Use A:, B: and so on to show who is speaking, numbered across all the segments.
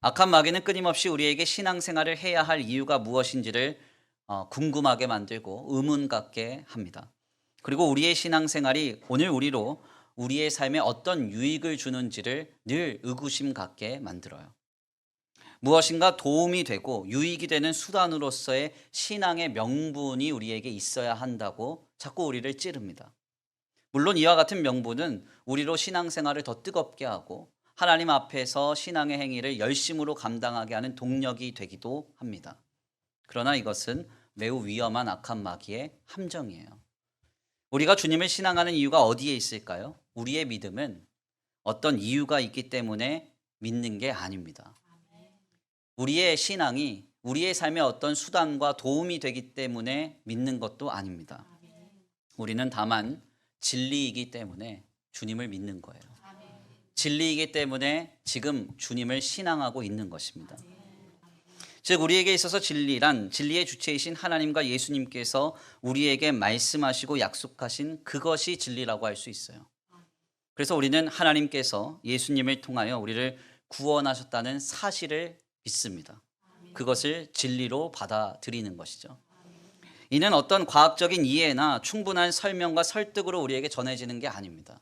A: 악한 마귀는 끊임없이 우리에게 신앙생활을 해야 할 이유가 무엇인지를 궁금하게 만들고 의문 갖게 합니다. 그리고 우리의 신앙생활이 오늘 우리로 우리의 삶에 어떤 유익을 주는지를 늘 의구심 갖게 만들어요. 무엇인가 도움이 되고 유익이 되는 수단으로서의 신앙의 명분이 우리에게 있어야 한다고 자꾸 우리를 찌릅니다. 물론 이와 같은 명분은 우리로 신앙생활을 더 뜨겁게 하고 하나님 앞에서 신앙의 행위를 열심으로 감당하게 하는 동력이 되기도 합니다. 그러나 이것은 매우 위험한 악한 마귀의 함정이에요. 우리가 주님을 신앙하는 이유가 어디에 있을까요? 우리의 믿음은 어떤 이유가 있기 때문에 믿는 게 아닙니다. 우리의 신앙이 우리의 삶에 어떤 수단과 도움이 되기 때문에 믿는 것도 아닙니다. 우리는 다만 진리이기 때문에 주님을 믿는 거예요. 진리이기 때문에 지금 주님을 신앙하고 있는 것입니다. 즉 우리에게 있어서 진리란 진리의 주체이신 하나님과 예수님께서 우리에게 말씀하시고 약속하신 그것이 진리라고 할 수 있어요. 그래서 우리는 하나님께서 예수님을 통하여 우리를 구원하셨다는 사실을 믿습니다. 그것을 진리로 받아들이는 것이죠. 이는 어떤 과학적인 이해나 충분한 설명과 설득으로 우리에게 전해지는 게 아닙니다.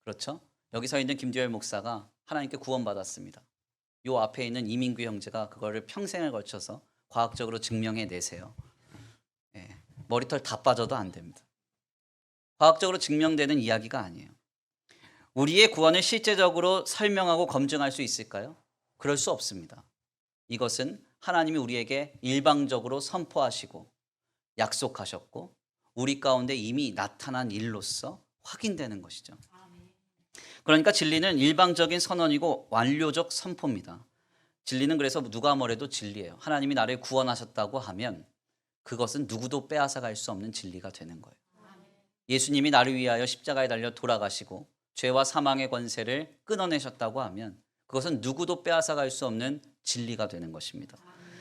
A: 그렇죠? 여기 서 있는 김두열 목사가 하나님께 구원받았습니다. 요 앞에 있는 이민규 형제가 그거를 평생을 걸쳐서 과학적으로 증명해 내세요. 예, 머리털 다 빠져도 안 됩니다. 과학적으로 증명되는 이야기가 아니에요. 우리의 구원을 실제적으로 설명하고 검증할 수 있을까요? 그럴 수 없습니다. 이것은 하나님이 우리에게 일방적으로 선포하시고 약속하셨고 우리 가운데 이미 나타난 일로서 확인되는 것이죠. 그러니까 진리는 일방적인 선언이고 완료적 선포입니다. 진리는 그래서 누가 뭐래도 진리예요. 하나님이 나를 구원하셨다고 하면 그것은 누구도 빼앗아갈 수 없는 진리가 되는 거예요. 예수님이 나를 위하여 십자가에 달려 돌아가시고 죄와 사망의 권세를 끊어내셨다고 하면 그것은 누구도 빼앗아갈 수 없는 진리가 되는 것입니다.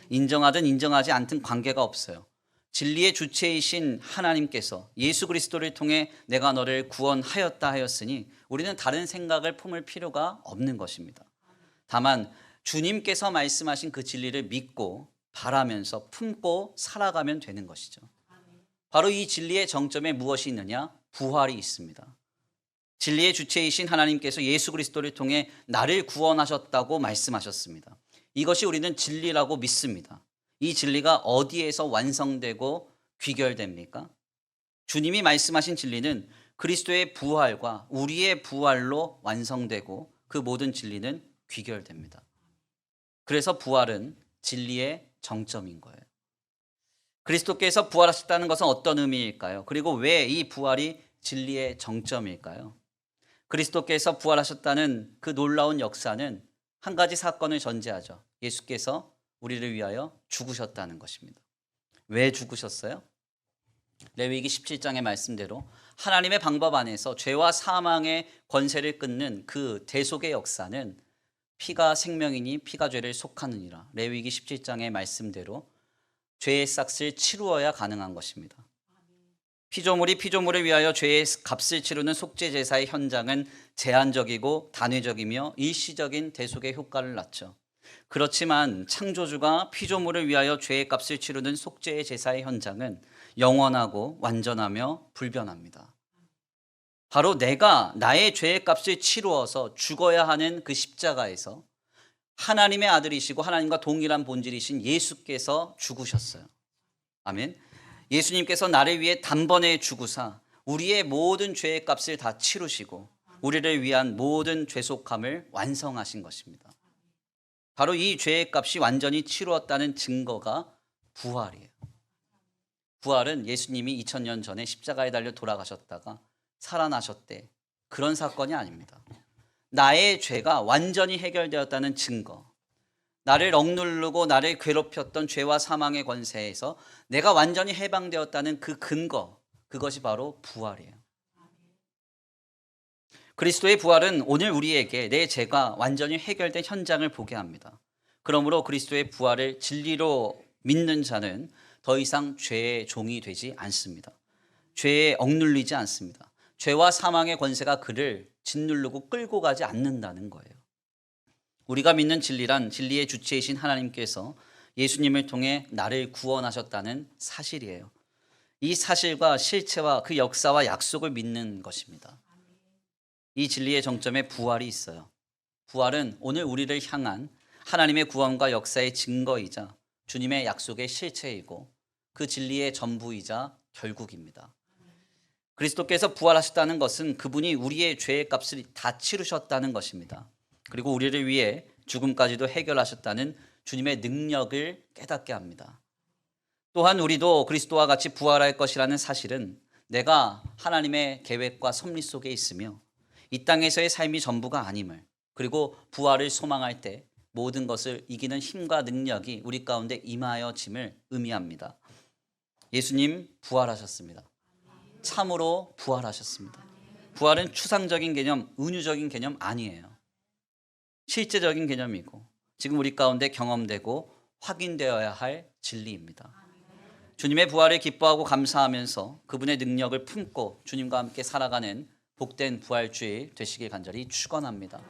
A: 인정하든 인정하지 않든 관계가 없어요. 진리의 주체이신 하나님께서 예수 그리스도를 통해 내가 너를 구원하였다 하였으니 우리는 다른 생각을 품을 필요가 없는 것입니다. 다만 주님께서 말씀하신 그 진리를 믿고 바라면서 품고 살아가면 되는 것이죠. 바로 이 진리의 정점에 무엇이 있느냐? 부활이 있습니다. 진리의 주체이신 하나님께서 예수 그리스도를 통해 나를 구원하셨다고 말씀하셨습니다. 이것이 우리는 진리라고 믿습니다. 이 진리가 어디에서 완성되고 귀결됩니까? 주님이 말씀하신 진리는 그리스도의 부활과 우리의 부활로 완성되고 그 모든 진리는 귀결됩니다. 그래서 부활은 진리의 정점인 거예요. 그리스도께서 부활하셨다는 것은 어떤 의미일까요? 그리고 왜 이 부활이 진리의 정점일까요? 그리스도께서 부활하셨다는 그 놀라운 역사는 한 가지 사건을 전제하죠. 예수께서 우리를 위하여 죽으셨다는 것입니다. 왜 죽으셨어요? 레위기 17장의 말씀대로 하나님의 방법 안에서 죄와 사망의 권세를 끊는 그 대속의 역사는 피가 생명이니 피가 죄를 속하느니라. 레위기 17장의 말씀대로 죄의 싹을 치루어야 가능한 것입니다. 피조물이 피조물을 위하여 죄의 값을 치르는 속죄 제사의 현장은 제한적이고 단회적이며 일시적인 대속의 효과를 낳죠. 그렇지만 창조주가 피조물을 위하여 죄의 값을 치르는 속죄의 제사의 현장은 영원하고 완전하며 불변합니다. 바로 내가 나의 죄의 값을 치루어서 죽어야 하는 그 십자가에서 하나님의 아들이시고 하나님과 동일한 본질이신 예수께서 죽으셨어요. 아멘. 예수님께서 나를 위해 단번에 죽으사 우리의 모든 죄의 값을 다 치르시고 우리를 위한 모든 죄속함을 완성하신 것입니다. 바로 이 죄의 값이 완전히 치루었다는 증거가 부활이에요. 부활은 예수님이 2000년 전에 십자가에 달려 돌아가셨다가 살아나셨대. 그런 사건이 아닙니다. 나의 죄가 완전히 해결되었다는 증거. 나를 억누르고 나를 괴롭혔던 죄와 사망의 권세에서 내가 완전히 해방되었다는 그 근거. 그것이 바로 부활이에요. 그리스도의 부활은 오늘 우리에게 내 죄가 완전히 해결된 현장을 보게 합니다. 그러므로 그리스도의 부활을 진리로 믿는 자는 더 이상 죄의 종이 되지 않습니다. 죄에 억눌리지 않습니다. 죄와 사망의 권세가 그를 짓누르고 끌고 가지 않는다는 거예요. 우리가 믿는 진리란 진리의 주체이신 하나님께서 예수님을 통해 나를 구원하셨다는 사실이에요. 이 사실과 실체와 그 역사와 약속을 믿는 것입니다. 이 진리의 정점에 부활이 있어요. 부활은 오늘 우리를 향한 하나님의 구원과 역사의 증거이자 주님의 약속의 실체이고 그 진리의 전부이자 결국입니다. 그리스도께서 부활하셨다는 것은 그분이 우리의 죄의 값을 다 치르셨다는 것입니다. 그리고 우리를 위해 죽음까지도 해결하셨다는 주님의 능력을 깨닫게 합니다. 또한 우리도 그리스도와 같이 부활할 것이라는 사실은 내가 하나님의 계획과 섭리 속에 있으며 이 땅에서의 삶이 전부가 아님을, 그리고 부활을 소망할 때 모든 것을 이기는 힘과 능력이 우리 가운데 임하여짐을 의미합니다. 예수님 부활하셨습니다. 참으로 부활하셨습니다. 부활은 추상적인 개념, 은유적인 개념 아니에요. 실제적인 개념이고 지금 우리 가운데 경험되고 확인되어야 할 진리입니다. 주님의 부활을 기뻐하고 감사하면서 그분의 능력을 품고 주님과 함께 살아가는 복된 부활주일 되시길 간절히 축원합니다.